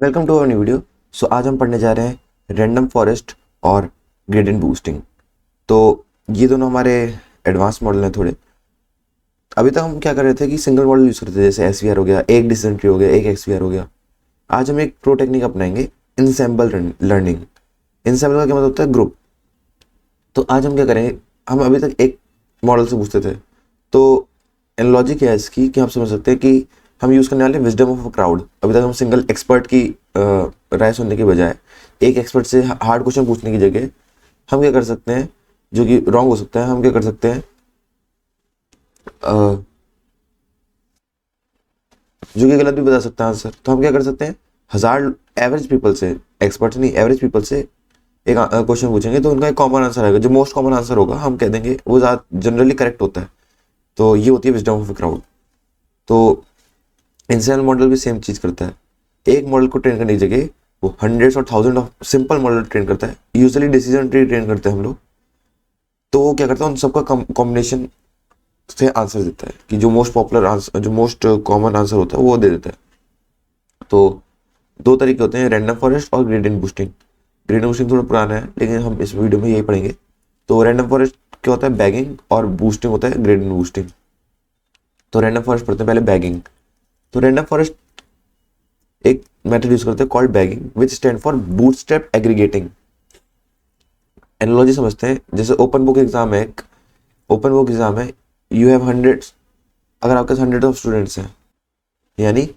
Welcome to our new video. So आज हम पढ़ने जा रहे हैं रैंडम फॉरेस्ट और ग्रेडियंट बूस्टिंग। तो ये दोनों हमारे एडवांस मॉडल हैं थोड़े। अभी तक हम क्या कर रहे थे कि सिंगल मॉडल यूज़ करते थे, जैसे एस हो गया, एक डिसीजन ट्री हो गया, एक एक्स हो गया। आज हम एक प्रो टेक्निक अपनाएंगे, इंसेंबल लर्निंग। इंसेंबल का क्या मतलब होता है? ग्रुप। तो आज हम क्या करेंगे, हम अभी तक एक मॉडल से पूछते थे। तो एनालॉजी क्या है इसकी कि आप समझ सकते हैं कि हम यूज़ करने वाले विजडम ऑफ अ क्राउड। अभी तक हम सिंगल एक्सपर्ट की राय सुनने के बजाय एक एक्सपर्ट से हार्ड क्वेश्चन पूछने की जगह हम क्या कर सकते हैं, जो कि रॉन्ग हो सकता है, हम क्या कर सकते हैं, अ, जो कि गलत भी बता सकता है आंसर। तो हम क्या कर सकते हैं, 1000 एवरेज पीपल से, एक्सपर्ट नहीं, एवरेज पीपल से एक क्वेश्चन पूछेंगे तो उनका एक कॉमन आंसर आएगा। जो मोस्ट कॉमन आंसर होगा हम कह देंगे वो ज़्यादा जनरली करेक्ट होता है। तो ये होती है विजडम ऑफ अ क्राउड। तो इंसेंबल मॉडल भी सेम चीज़ करता है। एक मॉडल को ट्रेन करने की जगह वो हंड्रेड्स और thousand of simple model train करता है। यूजुअली डिसीजन ट्री ट्रेन करते हैं हम लोग। तो वो क्या करता है, उन सबका कॉम्बिनेशन से आंसर देता है कि जो मोस्ट पॉपुलर आंसर, जो मोस्ट कॉमन आंसर होता है वो दे देता है। तो दो तरीके होते हैं, रैंडम फॉरेस्ट और ग्रेडियंट बूस्टिंग। ग्रेडियंट बूस्टिंग थोड़ा पुराना है लेकिन हम इस वीडियो में यही पढ़ेंगे। तो रैंडम फॉरेस्ट क्या होता है? बैगिंग। और बूस्टिंग होता है ग्रेडियंट बूस्टिंग। तो रैंडम फॉरेस्ट पढ़ते हैं पहले, बैगिंग। तो रैंडम फॉरेस्ट एक मेथड यूज करते हैं called bagging, which stand for bootstrap aggregating. Analogy समझते हैं, जैसे ओपन बुक एग्जाम है, एक ओपन बुक एग्जाम है, यू हैव हंड्रेड्स, अगर आपके पास हंड्रेड ऑफ स्टूडेंट्स हैं, यानी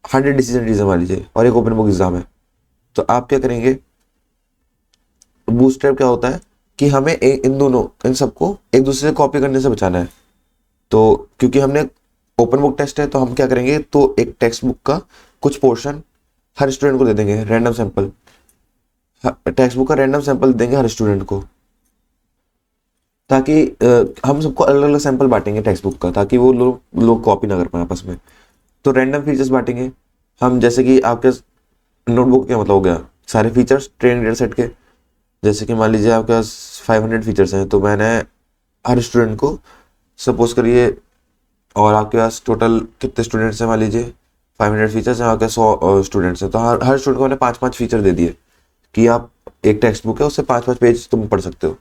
100 डिसीजन ट्रीज मान लीजिए, और एक ओपन बुक एग्जाम है, तो आप क्या करेंगे, बूटस्ट्रैप क्या होता है कि हमें इन दोनों, इन सबको एक दूसरे से कॉपी करने से बचाना है। तो क्योंकि हमने ओपन बुक टेस्ट है तो हम क्या करेंगे, तो एक टेक्स्ट बुक का कुछ पोर्शन हर स्टूडेंट को दे देंगे, रैंडम सैंपल। टेक्स्ट बुक का रैंडम सैंपल देंगे हर स्टूडेंट को, ताकि हम सबको अलग अलग सैंपल बांटेंगे टेक्स्ट बुक का, ताकि वो लोग कॉपी ना कर पाए आपस में। तो रैंडम फीचर्स बांटेंगे हम, जैसे कि आपके नोटबुक क्या मतलब हो गया, सारे फीचर्स ट्रेन डेटा सेट के। जैसे कि मान लीजिए आपके पास 500 फीचर्स हैं, तो मैंने हर स्टूडेंट को, सपोज करिए, और आपके पास टोटल कितने स्टूडेंट्स हैं, मान लीजिए 500 फीचर्स हैं, आपके 100 स्टूडेंट्स हैं, तो हर स्टूडेंट को मैंने 5-5 फीचर दे दिए कि आप, एक टेक्स्ट बुक है उससे 5-5 पेज तुम पढ़ सकते हो,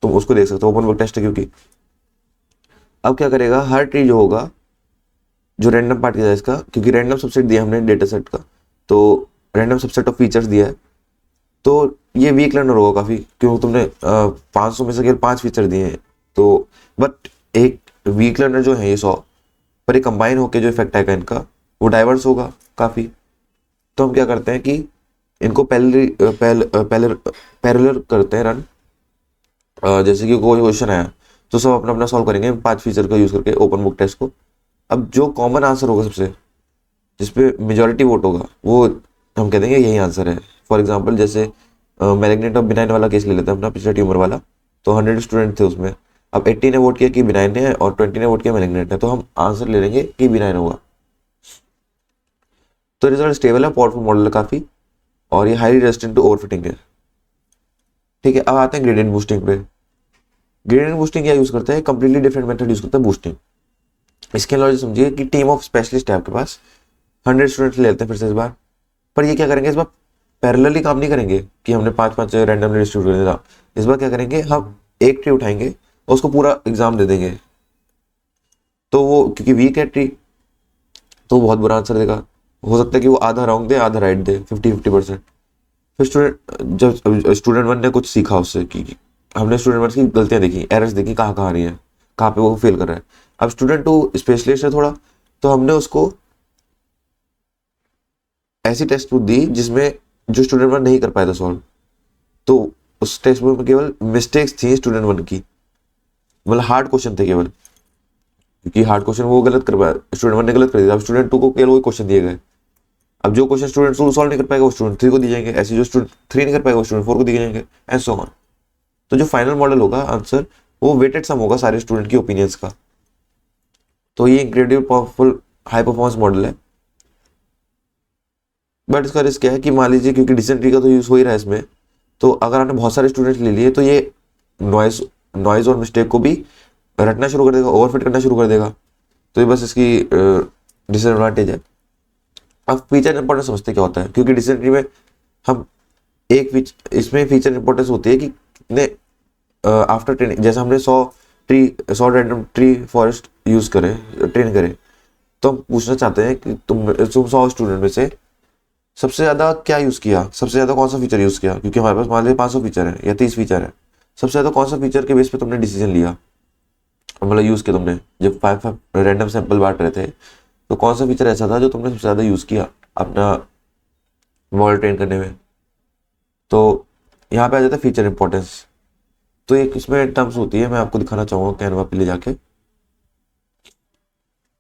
तुम उसको देख सकते हो, ओपन बुक टेस्ट है क्योंकि। अब क्या करेगा, हर ट्री जो होगा, जो रैंडम पार्ट किया इसका, क्योंकि रैंडम सबसेट दिया हमने डेटा सेट का, तो रैंडम सबसेट ऑफ फीचर्स दिया है, तो ये वीक लर्नर होगा काफ़ी, क्योंकि तुमने 500 में से केवल 5 फीचर दिए हैं। तो बट एक वीक लर्नर जो है ये 100, पर ये कंबाइन होकर जो इफेक्ट आएगा इनका, वो डाइवर्स होगा काफ़ी। तो हम क्या करते हैं कि इनको पैरेलल करते हैं रन। जैसे कि कोई क्वेश्चन आया तो सब अपना अपना सॉल्व करेंगे 5 फीचर का यूज़ करके ओपन बुक टेस्ट को। अब जो कॉमन आंसर होगा सबसे, जिसपे मेजॉरिटी वोट होगा, वो हम कह देंगे यही आंसर है। फॉर एग्जांपल जैसे मैलिग्नेंट और बिनाइन वाला केस ले लेते हैं अपना, पिछला ट्यूमर वाला। तो 100 स्टूडेंट थे उसमें, अब 80 ने वोट किया कि बिनाइन है और 20 ने वोट किया मैलिग्नेंट है, तो हम आंसर ले लेंगे कि बिनाइन होगा। तो रिजल्ट स्टेबल है, पावरफुल मॉडल है काफ़ी, और ये हाईली रेजिस्टेंट टू ओवरफिटिंग है। ठीक है, अब आते हैं ग्रेडियंट बूस्टिंग पे। ग्रेडियंट बूस्टिंग क्या यूज़ करता है, कंप्लीटली डिफरेंट मेथड यूज़ करता है बूस्टिंग। इसके अलावा समझिए कि टीम ऑफ स्पेशलिस्ट है आपके पास, 100 स्टूडेंट्स ले लेते हैं फिर से इस बार। पर ये क्या करेंगे इस बार, पैरेलली काम नहीं करेंगे कि हमने 5-5 रैंडमली डिस्ट्रीब्यूट कर दिया। इस बार क्या करेंगे, हम एक ट्री उठाएंगे और उसको पूरा एग्जाम दे देंगे। तो वो क्योंकि वीक है ट्री, तो बहुत बुरा आंसर देगा। हो सकता है कि वो आधा रॉन्ग दे आधा राइट दे, 50-50%। फिर जब स्टूडेंट वन ने कुछ सीखा उससे कि हमने स्टूडेंट वन की गलतियां देखी, एरर्स देखी, कहाँ कहाँ आ रही है, कहाँ पे वो फेल कर रहा है। अब स्टूडेंट टू स्पेशलिस्ट है थोड़ा, तो हमने उसको ऐसी टेक्स्ट बुक दी जिसमें जो स्टूडेंट वन नहीं कर पाया था सॉल्व। तो उस टेक्स्ट बुक में केवल मिस्टेक्स थी स्टूडेंट वन की, मतलब हार्ड क्वेश्चन थे केवल, क्योंकि हार्ड क्वेश्चन वो गलत कर पाया, स्टूडेंट वन ने गलत कर दिया। अब स्टूडेंट टू को केवल वही क्वेश्चन दिए गए। अब जो क्वेश्चन स्टूडेंट टू सॉल्व नहीं कर पाएगा वो स्टूडेंट थ्री को दिए जाएंगे, ऐसे जो स्टूडेंट थ्री नहीं कर पाएगा वो स्टूडेंट फोर को दिए जाएंगे, एंड सो ऑन। तो जो फाइनल मॉडल होगा आंसर, वो वेटेड सम होगा सारे स्टूडेंट की ओपिनियंस का। तो ये incredible powerful high performance model है। बट इसका रिस्क क्या है कि मान लीजिए, क्योंकि डिसीजन ट्री का तो यूज हो ही रहा है इसमें, तो अगर आपने बहुत सारे स्टूडेंट्स ले लिए तो ये नॉइज नॉइज और मिस्टेक को भी रटना शुरू कर देगा, ओवरफिट करना शुरू कर देगा। तो ये बस इसकी डिसएडवांटेज है। अब फीचर इंपॉर्टेंस समझते क्या होता है, क्योंकि डिसीजन ट्री में हम एक इसमें फीचर इंपॉर्टेंस होती है कि कितने आफ्टर ट्रेनिंग, जैसे हमने 100 रैंडम ट्री फॉरेस्ट यूज करे, ट्रेन करे, तो हम पूछना चाहते हैं कि तुम 100 स्टूडेंट में से सबसे ज्यादा क्या यूज किया, सबसे ज्यादा कौन सा फीचर यूज किया, क्योंकि हमारे पास मान लीजिए 500 फीचर है या 30 फीचर है, सबसे ज्यादा कौन सा फीचर के बेस पे तुमने डिसीजन लिया, मतलब यूज किया तुमने, जब 5 रैंडम सैंपल बांट रहे थे तो कौन सा फीचर ऐसा था जो तुमने सबसे ज्यादा यूज किया अपना मॉडल ट्रेन करने में। तो यहाँ पे आ जाता है फीचर इंपॉर्टेंस। तो एक इसमें टर्म्स होती है, मैं आपको दिखाना चाहूंगा कैनवा पे ले जाके।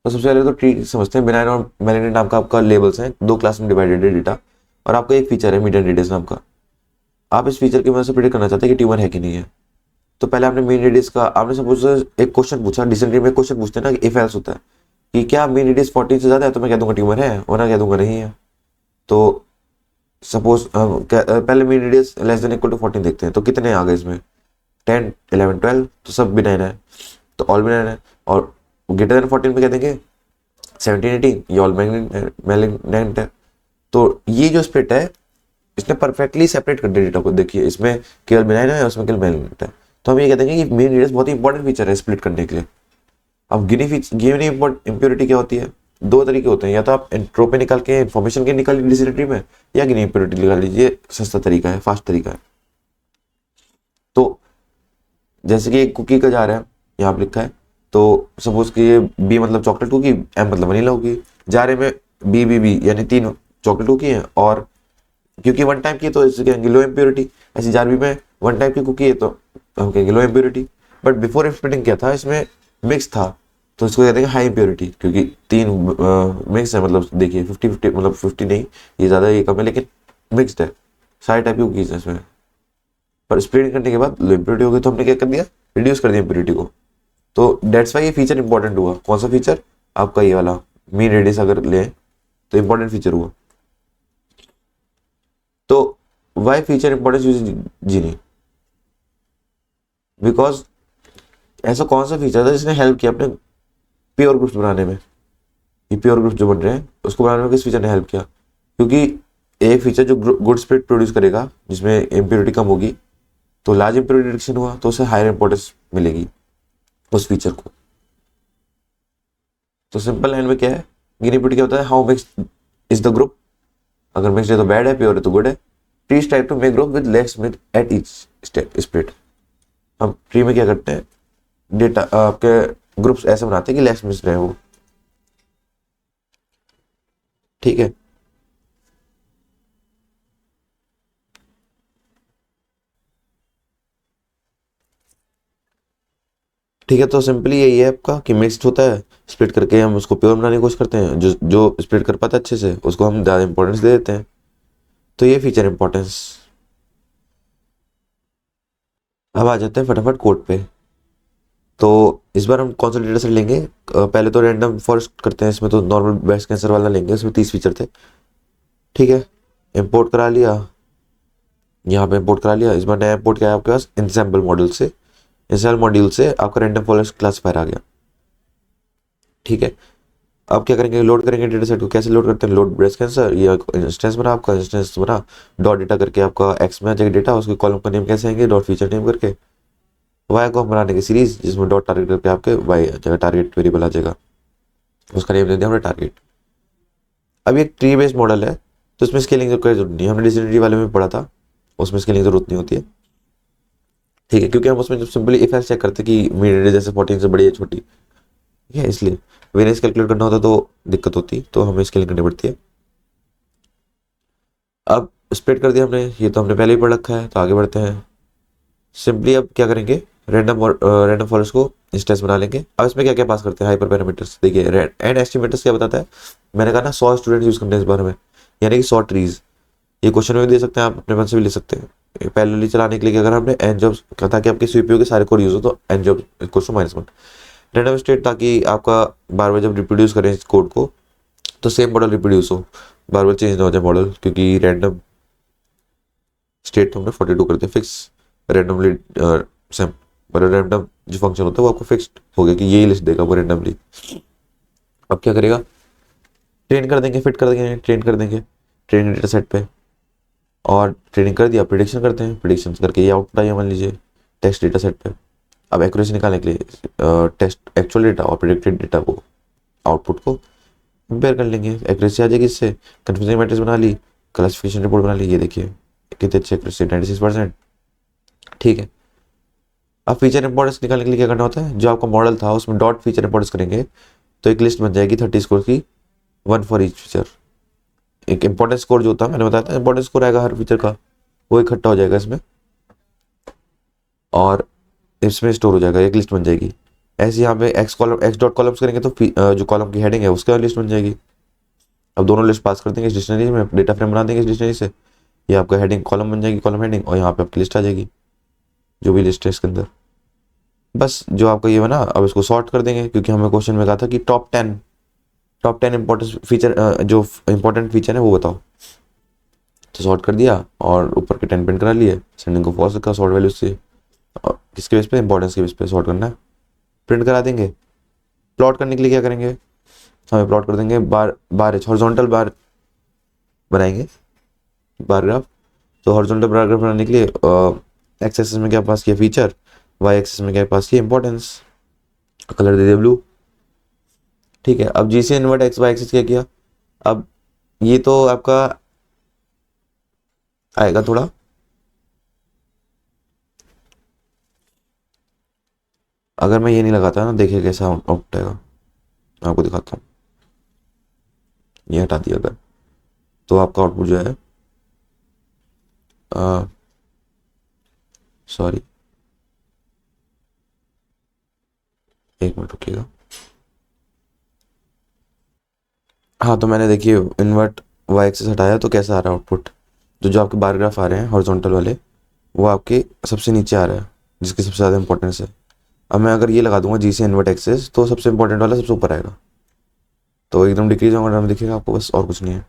तो सबसे पहले तो ट्री समझते हैं। बेनाइन और मेलानिन नाम का आपका लेबल्स हैं, 2 क्लास में डिवाइडेड है डेटा, और आपका एक फीचर है मीडियन रेडियस नाम का। आप इस फीचर की मदद से प्रेडिक्ट करना चाहते हैं कि ट्यूमर है कि नहीं है। तो पहले आपने मीन रेडियस का, आपने सपोज एक क्वेश्चन पूछा, डिसेंट्री में क्वेश्चन पूछते हैं ना, इफ एल्स होता है कि क्या मीन रेडियस 14 से ज्यादा है, तो मैं कह दूंगा ट्यूमर है, वरना कह दूंगा नहीं है। तो सपोज पहले mean radius less than equal to 14 देखते हैं, तो कितने आ गए इसमें, 10 11 12, तो सब बिनाइन है, तो ऑल बिनाइन है। और ग्रेटर देन 14 पे कह देंगे 17 18, ये ऑल मैलिग्नेंट है। तो ये जो स्प्लिट है इसने परफेक्टली सेपरेट कर दिया डेटा को। देखिए इसमें केवल बिनाइन है, उसमें केवल मैलिग्नेंट है। तो हम ये कहते हैं कि मेन रेडियस बहुत ही इंपॉर्टेंट फीचर है स्प्लिट करने के लिए। अब गिनी इम्प्योरिटी क्या होती है, 2 तरीके होते हैं, या तो आप एंट्रोपी निकाल के इन्फॉर्मेशन के निकाल लीजिए डिसीजन ट्री में, या गिनी इम्प्योरिटी निकाल लीजिए, सस्ता तरीका है, फास्ट तरीका है। तो जैसे कि एक कुकी का जा रहा है, यहाँ पे लिखा है, तो सपोज कि ये बी मतलब चॉकलेट कुकी, एम मतलब वनीला कुकी, जा रहे में बी बी बी यानी 3 चॉकलेट कुकी है, और क्योंकि 1 टाइम की तो इसे कहेंगे लो इम्प्योरिटी। ऐसी जार बी में 1 टाइम की कुकी है तो हम कहेंगे लो इम्प्योरिटी। बट बिफोर स्प्लिटिंग क्या था, इसमें मिक्स था, तो इसको कहते हैं हाई इम्प्योरिटी, क्योंकि 3 मिक्स है। मतलब देखिए 50-50, मतलब 50 नहीं, ये ज़्यादा ये कम है, लेकिन मिक्सड है, सारे टाइप की कुकीज है इसमें। पर स्प्लिटिंग करने के बाद लो इम्प्योरिटी हो गई, तो हमने क्या कर दिया, रिड्यूस कर दिया इम्प्योरिटी को। तो डेट्स वाई ये फीचर इंपॉर्टेंट हुआ। कौन सा फीचर, आपका ये वाला मीन रेडियस अगर लें तो इंपॉर्टेंट फीचर हुआ। तो why feature importance use Gini, because ऐसा कौन सा फीचर था जिसने हेल्प किया अपने प्योर ग्रुप्स बनाने में। ये प्योर ग्रुप्स जो बन रहे हैं उसको बनाने में किस फीचर ने हेल्प किया, क्योंकि एक फीचर जो गुड स्प्लिट प्रोड्यूस करेगा जिसमें इम्प्योरिटी कम होगी, तो लार्ज इम्प्योरिटी डिटेक्शन हुआ, तो उसे हायर इंपॉर्टेंस मिलेगी उस फीचर को। तो सिंपल लाइन में क्या है, गिनी इम्प्योरिटी क्या होता है, how mixed is the group, अगर मिक्स्ड है तो बैड है, प्योर है तो गुड है। Trees try to make group with less smith at each split. हम ट्री में क्या करते हैं, डेटा आपके ग्रुप्स ऐसे बनाते हैं कि लेस मिक्स्ड रहे वो, ठीक है। ठीक है, तो सिंपली यही है आपका कि मिक्स्ड होता है, स्प्लिट करके हम उसको प्योर बनाने की कोशिश करते हैं, जो जो स्प्लिट कर पाता है अच्छे से उसको हम ज़्यादा इंपॉर्टेंस दे देते हैं। तो ये फीचर इंपॉर्टेंस। अब आ जाते हैं फटाफट कोड पे। तो इस बार हम कौन सा डेटा सेट लेंगे, पहले तो रैंडम फॉरेस्ट करते हैं, इसमें तो नॉर्मल ब्रेस्ट कैंसर वाला लेंगे, इसमें 30 फीचर थे, ठीक है। इंपोर्ट करा लिया, यहाँ पे इंपोर्ट करा लिया। इस बार नया इंपोर्ट क्या है आपके पास, इंसैम्बल मॉड्यूल से, इंसैम्बल मॉड्यूल से आपका रैंडम फॉरेस्ट क्लासिफायर आ गया, ठीक है। अब क्या करेंगे, लोड करेंगे डेटा सेट को। कैसे लोड करते हैं, लोड ब्रेस्ट कैंसर, ये इंस्टेंस बना आपका, इंस्टेंस बना, डॉट डेटा करके आपका एक्स में आ जाएगा डेटा, उसके कॉलम का नेम कैसे आएंगे, डॉट फीचर नेम करके। वाई को हम बनाने की सीरीज जिसमें डॉट टारगेट करके आपके वाई आ जाएगा, टारगेट वेरिएबल आ जाएगा, उसका नेम दे दिया हमने टारगेट। अब ये ट्री बेस्ड मॉडल है, तो इसमें स्केलिंग की जरूरत नहीं है, हमने डिसीजन ट्री वाले में पढ़ा था, उसमें स्केलिंग जरूरत नहीं होती है, ठीक है। क्योंकि हम उसमें जब सिंपली इफ एल्स चेक करते कि मीडियन जैसे 14 से बड़ी है छोटी, ठीक है, इसलिए वेरिएंस कैलकुलेट करना होता तो दिक्कत होती, तो हमें स्केलिंग करनी पड़ती है। अब स्प्लिट कर दिया हमने, ये तो हमने पहले ही पढ़ रखा है, तो आगे बढ़ते हैं। सिंपली अब क्या करेंगे, रैंडम फॉरेस्ट को इंस्टेंस बना लेंगे। अब इसमें क्या क्या पास करते हैं, हाइपर पैरामीटर्स। देखिए एंड एस्टिमेटर्स क्या बताता है, मैंने कहा ना 100 स्टूडेंट यूज करते हैं इस बारे में, यानी कि 100 ट्रीज। ये क्वेश्चन में भी दे सकते हैं, आप अपने मन से भी ले सकते हैं। पैरेलली चलाने के लिए अगर हमने एन जॉब्स, ताकि आपके सीपीयू के सारे कोड यूज हो, तो n job equal to -1 random state, ताकि आपका बार बार जब रिप्रोड्यूस करें इस कोड को तो सेम मॉडल रिप्रोड्यूस हो, बार बार चेंज ना हो जाए मॉडल, क्योंकि रैंडम स्टेट तो हमने 42 करते हैं फिक्स, रैंडमली रैंडम जो फंक्शन होता है वो आपको फिक्स्ड हो गया कि यही लिस्ट देगा वो रैंडमली। अब क्या करेगा, ट्रेन कर देंगे, फिट कर देंगे, ट्रेन कर देंगे ट्रेनिंग डेटा सेट पे, और ट्रेनिंग कर दिया, प्रिडिक्शन करते हैं, प्रिडिक्शन करके ये आउटपुट आया मान लीजिए टेस्ट डेटा सेट पे। अब एक्यूरेसी निकालने के लिए टेस्ट एक्चुअल डेटा और प्रिडिक्टेड डेटा को, आउटपुट को कंपेयर कर लेंगे, एक्यूरेसी आ जाएगी इससे। कन्फ्यूजन मैट्रिक्स बना ली, क्लासिफिकेशन रिपोर्ट बना ली, ये देखिए कितने अच्छे एक्यूरेसी 96%। ठीक है, अब फीचर इंपॉर्टेंस निकालने के लिए क्या करना होता है, जो आपका मॉडल था उसमें डॉट फीचर इंपॉर्टेंस करेंगे तो एक लिस्ट बन जाएगी 30 स्कोर की, 1 फॉर ईच फीचर। एक इंपॉर्टेंस स्कोर जो होता है मैंने बताया था, इंपॉर्टेंस स्कोर आएगा हर फीचर का, वो इकट्ठा हो जाएगा इसमें और इसमें स्टोर हो जाएगा, एक लिस्ट बन जाएगी। ऐसे यहाँ पे x column, x dot columns करेंगे तो जो कॉलम की हेडिंग है उसका लिस्ट बन जाएगी। अब दोनों लिस्ट पास कर देंगे इस डिक्शनरी में, डेटा फ्रेम बना देंगे इस डिक्शनरी से, ये आपका हेडिंग कॉलम बन जाएगी, कॉलम हेडिंग, और यहाँ पे आपकी लिस्ट आ जाएगी जो भी लिस्ट है इसके अंदर। बस जो आपका ये बना, अब इसको सॉर्ट कर देंगे क्योंकि हमें क्वेश्चन में कहा था कि टॉप टेन इंपॉर्टेंट फीचर, जो इंपॉर्टेंट फीचर है वो बताओ। तो सॉर्ट कर दिया और ऊपर के 10 प्रिंट करा लिए, सेंडिंग को फॉल्स रखा सॉर्ट वैल्यू से, और किसके बेस पे, इंपॉर्टेंस के बेस पे सॉर्ट करना है, प्रिंट करा देंगे। प्लॉट करने के लिए क्या करेंगे, हमें प्लॉट कर देंगे बार हॉरिजॉन्टल बार बनाएंगे, बार ग्राफ। तो हॉरिजॉन्टल बार ग्राफ बनाने के लिए एक्स एक्सिस में क्या पास किया फीचर, वाई एक्सिस में क्या पास किया इंपॉर्टेंस, कलर दे दिया ब्लू। ठीक है, अब जी से इन्वर्ट एक्स वाई एक्सिस क्या किया, अब ये तो आपका आएगा थोड़ा, अगर मैं ये नहीं लगाता ना, देखिए कैसा आउटपुट आएगा, मैं आपको दिखाता हूँ। ये हटा दिया अगर, तो आपका आउटपुट जो है, सॉरी एक मिनट रुकिएगा। हाँ, तो मैंने देखिए इन्वर्ट वाई एक्सिस हटाया तो कैसा आ रहा है आउटपुट, जो जो आपके बार ग्राफ आ रहे हैं हॉरिजॉन्टल वाले, वो आपके सबसे नीचे आ रहा है जिसकी सबसे ज़्यादा इंपॉर्टेंस है। अब मैं अगर ये लगा दूंगा जी से इन्वर्ट एक्सिस, तो सबसे इंपॉर्टेंट वाला सबसे ऊपर आएगा, तो एकदम डिक्रीज ऑर्डर में दिखेगा आपको, बस और कुछ नहीं है।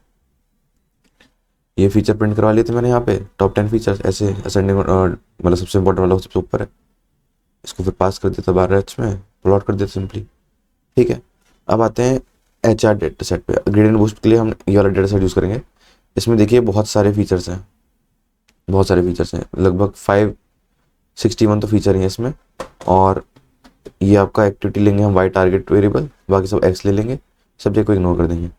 ये फीचर प्रिंट करवा लिए थे मैंने यहाँ पे, टॉप 10 फीचर्स ऐसे असेंडिंग, मतलब सबसे इंपॉर्टेंट वाला सबसे ऊपर है, इसको फिर पास कर देता बार एच में, प्लॉट कर देते सिंपली। ठीक है, अब आते हैं एच आर डेटा सेट पे। ग्रेडियंट बूस्ट के लिए हम ये वाला डेटा सेट यूज़ करेंगे। इसमें देखिए बहुत सारे फीचर्स हैं, बहुत सारे फीचर्स हैं, लगभग 561 तो फीचर हैं इसमें। और ये आपका एक्टिविटी लेंगे हम वाई टारगेट वेरिएबल, बाकी सब एक्स ले लेंगे, सब्जेक्ट को इग्नोर कर देंगे।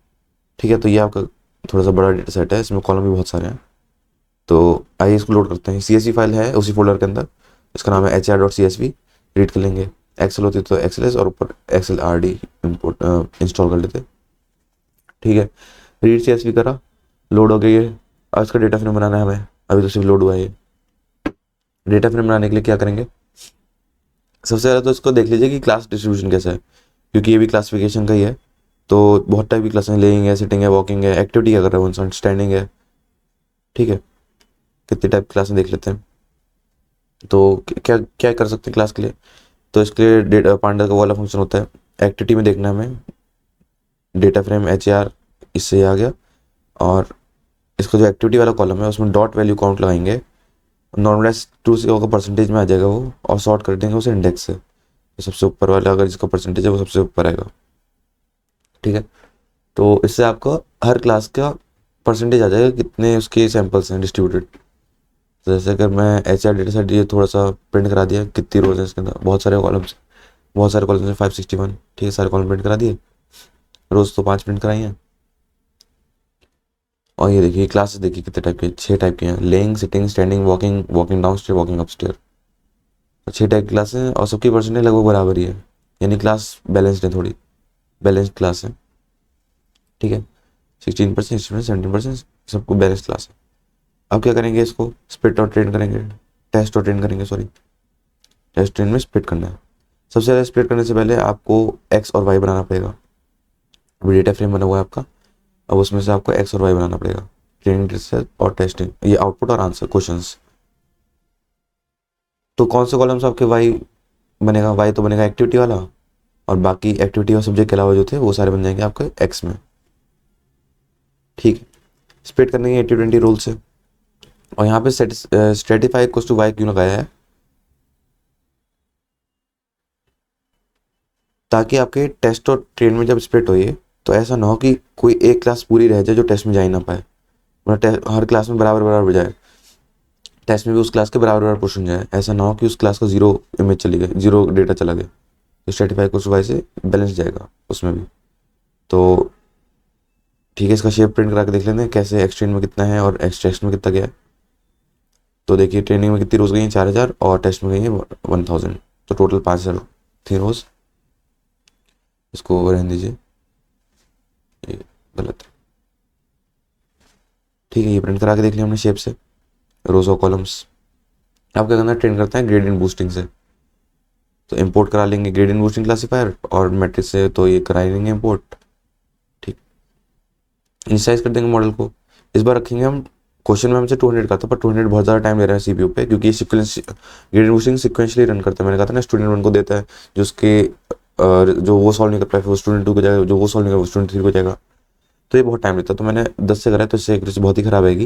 ठीक है, तो ये आपका थोड़ा सा बड़ा डेटा सेट है, इसमें कॉलम भी बहुत सारे हैं। तो आइए इसको लोड करते हैं। CSV फाइल है उसी फोल्डर के अंदर, इसका नाम है HR.CSV, रीड कर लेंगे। एक्सेल होती तो XLS और ऊपर XLRD इंपोर्ट इंस्टॉल कर लेते। ठीक है, रीड CSV करा, लोड हो गई है। आज का डेटा फ्रेम बनाना है हमें, अभी तो सिर्फ लोड हुआ है ये। डेटा फ्रेम बनाने के लिए क्या करेंगे, सबसे पहले तो इसको देख लीजिए कि क्लास डिस्ट्रीब्यूशन कैसा है, क्योंकि ये भी क्लासिफिकेशन का ही है। तो बहुत टाइप की क्लासें, लेइंग है, सिटिंग है, वॉकिंग है, एक्टिविटी क्या कर रहा है इंसान, स्टैंडिंग है। ठीक है, कितने टाइप की क्लासें देख लेते हैं। तो क्या क्या कर सकते हैं क्लास के लिए, तो इसके लिए डेटा पांडा का वाला फंक्शन होता है। एक्टिविटी में देखना हमें डेटा फ्रेम HR, इससे आ गया। और इसका जो एक्टिविटी वाला कॉलम है उसमें डॉट वैल्यू काउंट लगाएंगे, नॉर्मलाइज टू से होगा परसेंटेज में आ जाएगा वो, और सॉर्ट कर देंगे उसे इंडेक्स से, तो सबसे ऊपर वाला अगर जिसका परसेंटेज है वो सबसे ऊपर आएगा। ठीक है, तो इससे आपको हर क्लास का परसेंटेज आ जाएगा, कितने उसके सैंपल्स हैं डिस्ट्रीब्यूटेड। तो जैसे अगर मैं HR डेटा सेट ये थोड़ा सा प्रिंट करा दिया, कितनी रोज है इसके अंदर, बहुत सारे कॉलम्स, बहुत सारे कॉलम्स हैं 561। ठीक है, सारे कॉलम प्रिंट करा दिए, रोज तो 5 प्रिंट कराई हैं। और ये देखिए क्लासेस देखिए कितने टाइप के, 6 टाइप के हैं, laying, sitting, standing, walking, walking down stair, walking up stair. तो 6 टाइप की क्लासें हैं और सबकी परसेंटेज लगभग बराबर ही है, यानी क्लास बैलेंस्ड है, थोड़ी बैलेंस्ड क्लास है। ठीक है, 16%, 17%, सबको बैलेंस क्लास है। अब क्या करेंगे, इसको स्प्लिट और ट्रेन करेंगे, टेस्ट और ट्रेन करेंगे, सॉरी टेस्ट ट्रेन में स्प्लिट करना है। सबसे ज़्यादा स्प्लिट करने से पहले आपको एक्स और वाई बनाना पड़ेगा। अभी डेटा फ्रेम बना हुआ है आपका, अब उसमें से आपको एक्स और वाई बनाना पड़ेगा, ट्रेनिंग डेटा सेट और टेस्टिंग, ये आउटपुट और आंसर क्वेश्चंस। तो कौन से कॉलम्स आपके वाई बनेगा, वाई तो बनेगा एक्टिविटी वाला, और बाकी एक्टिविटी और सब्जेक्ट के अलावा जो थे वो सारे बन जाएंगे आपके एक्स में। ठीक है, स्प्लिट करने के 80-20 रूल से। और यहाँ पे स्ट्रेटिफाई इक्वल्स टू वाई क्यों लगाया है, ताकि आपके टेस्ट और ट्रेन में जब स्प्लिट हो, तो ऐसा ना हो कि कोई एक क्लास पूरी रह जाए जो टेस्ट में जा ही ना पाए, मतलब हर क्लास में बराबर बराबर जाए, टेस्ट में भी उस क्लास के बराबर बराबर क्वेश्चन जाए। ऐसा ना हो कि उस क्लास का जीरो इमेज चली गई, जीरो डेटा चला गया। तो स्ट्रेटिफाई को सुबह से बैलेंस जाएगा उसमें भी। तो ठीक है, इसका शेप प्रिंट करा के देख लेते हैं कैसे एक्सटेंड में कितना है और एक्सट्रैक्ट में कितना गया है। तो देखिए ट्रेनिंग में कितनी रोज गई हैं, 4000, और टेस्ट में गई है 1000, तो टोटल 5000 थी रोज। इसको रहने दीजिए, ये गलत है। ठीक है, ये प्रिंट करा के देख लिया हमने शेप से, रोज और कॉलम्स। आप क्या करना है, ट्रेन करते हैं ग्रेडियंट बूस्टिंग से। तो इंपोर्ट करा लेंगे ग्रेडियंट बूस्टिंग क्लासीफायर, और मैट्रिक्स से तो ये करा लेंगे इंपोर्ट। ठीक, इनिशियलाइज कर देंगे मॉडल को। इस बार रखेंगे हम, क्वेश्चन में हमसे 200 का था, पर 200 बहुत ज़्यादा टाइम ले रहा है सीपीयू पे, क्योंकि ये sequence gradient boosting sequentially run करता है। मैंने कहा था ना, स्टूडेंट 1 को देता है जो उसके जो वो सॉल्व नहीं कर पाए, फिर वो स्टूडेंट 2 को जाएगा, जो वो सॉल्व नहीं कर वो स्टूडेंट 3 को जाएगा। तो ये बहुत टाइम लेता है। तो मैंने 10 से करा है, तो इससे एक्यूरेसी बहुत ही ख़राब आएगी,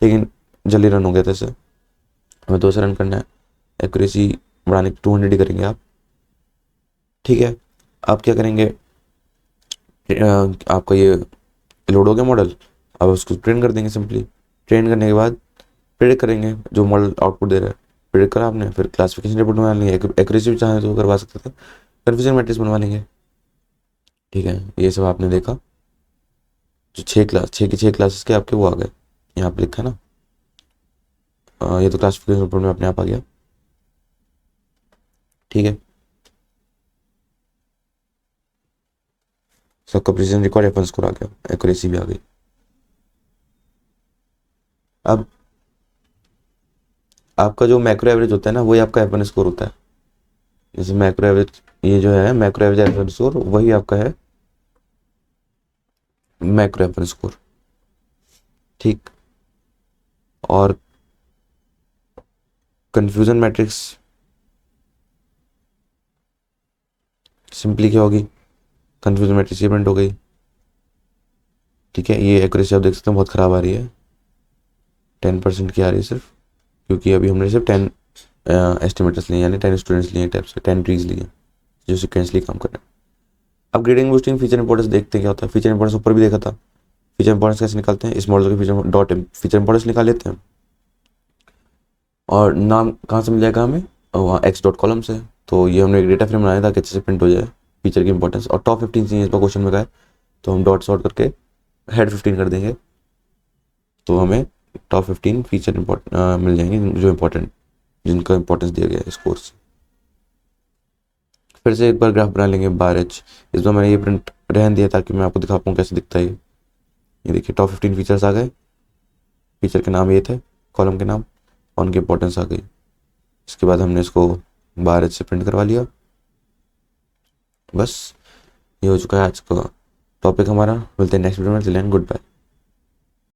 लेकिन जल्दी रन हो गया था इससे। हमें 2 से रन करना है, एक्यूरेसी बढ़ाने की 200 ही करेंगे आप। ठीक है, आप क्या करेंगे, आपका ये लोड हो गया मॉडल, अब उसको ट्रेन कर देंगे सिंपली। ट्रेन करने के बाद प्रेडिक्ट करेंगे जो मॉडल आउटपुट दे रहा है। प्रेडिक्ट करा आपने, फिर क्लासिफिकेशन रिपोर्ट बनवा लेंगे, एक्यूरेसी भी चाहे तो करवा सकते थे, कन्फ्यूजन मैट्रिक्स बनवा लेंगे। ठीक है, ये सब आपने देखा। जो 6 क्लासेस के आपके वो आ गए, यहाँ पे लिखा है ना, ये तो क्लासिफिकेशन रिपोर्ट में अपने आप आ गया। ठीक है, सबका प्रिसीजन रिकॉर्ड एफन स्कोर आ गया, एक्यूरेसी भी आ गई। अब आपका जो मैक्रो एवरेज होता है ना, वही आपका एफन स्कोर होता है। जैसे मैक्रो एवरेज, ये जो है मैक्रो एवरेज एफन स्कोर, वही आपका है मैक्रो एफन स्कोर। ठीक, और कंफ्यूजन मैट्रिक्स सिंपली क्या होगी, कंफ्यूजन मैट्रिक्स ये प्रिंट हो गई। ठीक है, ये एक्यूरेसी आप देख सकते हैं बहुत ख़राब आ रही है, 10% की आ रही है सिर्फ, क्योंकि अभी हमने सिर्फ 10 एस्टिमेटर्स लिए, यानी 10 स्टूडेंट्स लिए टाइप से, 10 ट्रीज लिए जो सिक्वेंसली काम कर रहे हैं। अब ग्रेडिंग बूस्टिंग फीचर इंपॉर्टेंस देखते हैं क्या होता है। फीचर इंपॉर्टेंस ऊपर भी देखा था, फीचर इंपॉर्टेंस कैसे निकालते हैं, इस मॉडल के फीचर डॉट फीचर इंपॉर्टेंस निकाल लेते हैं, और नाम कहाँ से मिल जाएगा हमें, वहाँ एक्स डॉट कॉलम से। तो ये हमने एक डेटा फ्रेम बनाया था कि अच्छे से प्रिंट हो जाए फीचर की इंपॉर्टेंस, और टॉप 15 चाहिए इस बार क्वेश्चन में का है, तो हम डॉट सॉर्ट करके हेड 15 कर देंगे, तो हमें टॉप 15 फीचर मिल जाएंगे जो इंपॉर्टेंट, जिनका इंपॉर्टेंस दिया गया है इस कोर्स से। फिर से एक बार ग्राफ बना लेंगे बार एच। इस बार मैंने ये प्रिंट रहन दिया ताकि मैं आपको दिखा पाऊँ कैसे दिखता है ये देखिए टॉप 15 फीचर्स आ गए, फीचर के नाम ये थे, कॉलम के नाम, और उनकी इंपॉर्टेंस आ गई। इसके बाद हमने इसको बार एच से प्रिंट करवा लिया। बस ये हो चुका है आज का टॉपिक हमारा। मिलते हैं नेक्स्ट वीडियो में, गुड बाय।